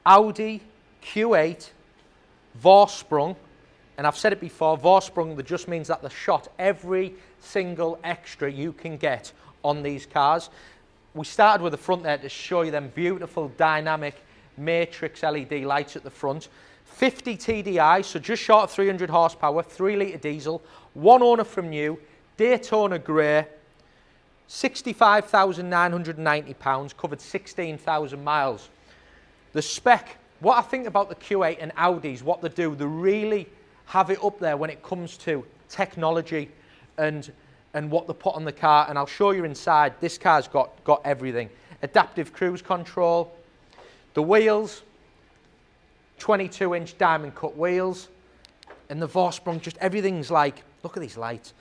Audi Q8 Vorsprung, and I've said it before, Vorsprung, that just means that they shot every single extra you can get on these cars. We started with the front there to show you them beautiful dynamic matrix LED lights at the front. 50 TDI, so just short of 300 horsepower, 3-litre diesel, one owner from new, Daytona Grey, £65,990, covered 16,000 miles. The spec, what I think about the Q8 and Audis, what they do, they really have it up there when it comes to technology and what they put on the car, and I'll show you inside. This car's got everything. Adaptive cruise control, the wheels, 22-inch diamond cut wheels, and the Vorsprung, just everything's like, look at these lights.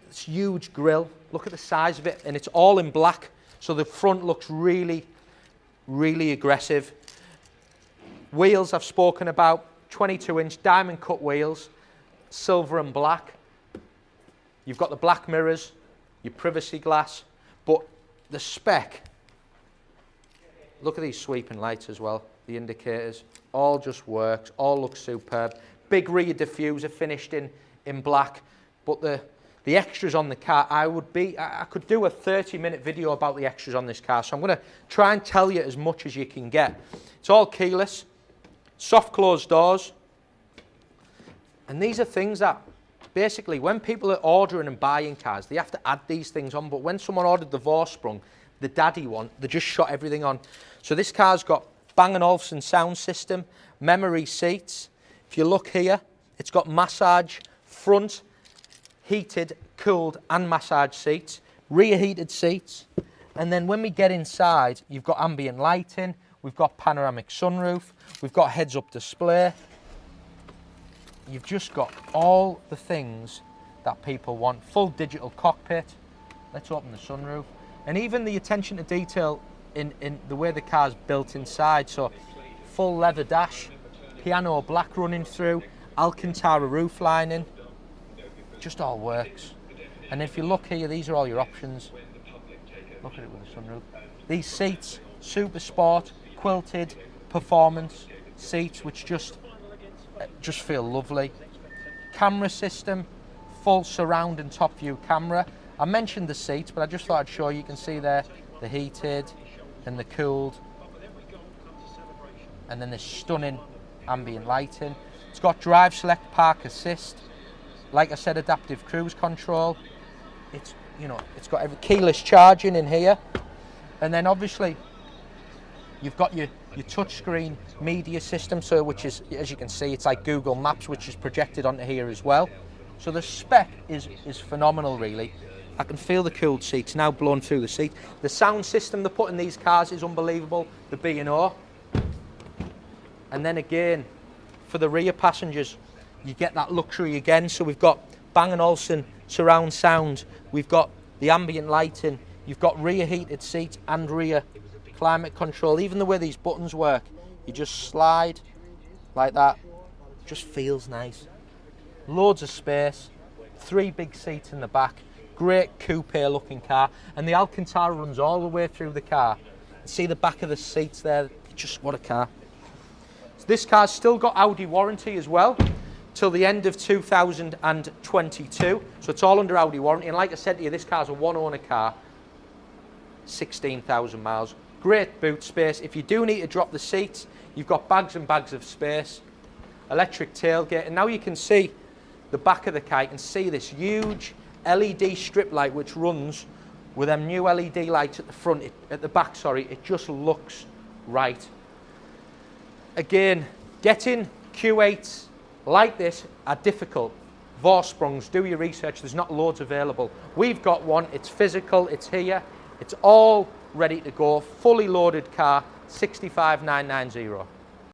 It's huge grille, look at the size of it, and it's all in black, so the front looks really, really aggressive. Wheels I've spoken about, 22-inch diamond cut wheels, silver and black. You've got the black mirrors, your privacy glass, but the spec, look at these sweeping lights as well, the indicators, all just works, all looks superb. Big rear diffuser finished in black, but the extras on the car, I could do a 30-minute video about the extras on this car, so I'm going to try and tell you as much as you can get. It's all keyless, soft closed doors, and these are things that basically when people are ordering and buying cars, they have to add these things on, but when someone ordered the Vorsprung, the daddy one, they just shot everything on. So this car's got Bang & Olufsen sound system, memory seats. If you look here, it's got massage, front, heated, cooled and massage seats, rear heated seats, and then when we get inside, you've got ambient lighting, we've got panoramic sunroof, we've got heads-up display. You've just got all the things that people want. Full digital cockpit. Let's open the sunroof. And even the attention to detail in the way the car's built inside. So full leather dash, piano black running through, Alcantara roof lining. Just all works. And if you look here, these are all your options. Look at it with the sunroof. These seats, super sport, quilted, performance seats, which just feel lovely. Camera system, full surround and top view camera. I mentioned the seats, but I just thought I'd show you. You can see there the heated and the cooled, and then this stunning ambient lighting. It's got drive select, park assist, like I said, adaptive cruise control. It's got every keyless charging in here, and then obviously you've got your touchscreen media system, so which is, as you can see, it's like Google Maps, which is projected onto here as well. So the spec is phenomenal, really. I can feel the cooled seats now blowing through the seat. The sound system they put in these cars is unbelievable, the B&O. And then again, for the rear passengers, you get that luxury again. So we've got Bang & Olufsen surround sound, we've got the ambient lighting, you've got rear heated seats and rear climate control. Even the way these buttons work, you just slide like that, just feels nice. Loads of space, 3 big seats in the back, great coupe looking car, and the Alcantara runs all the way through the car. See the back of the seats there, just what a car. So this car's still got Audi warranty as well, till the end of 2022, so it's all under Audi warranty, and like I said to you, this car's a one owner car, 16,000 miles. Great boot space. If you do need to drop the seats, you've got bags and bags of space. Electric tailgate, and now you can see the back of the car. You can see this huge LED strip light which runs with them new LED lights at the front, at the back, sorry. It just looks right. Again, getting Q8s like this are difficult. Vorsprungs, do your research, there's not loads available. We've got one, it's physical, it's here, it's all ready to go, fully loaded car, 65,990.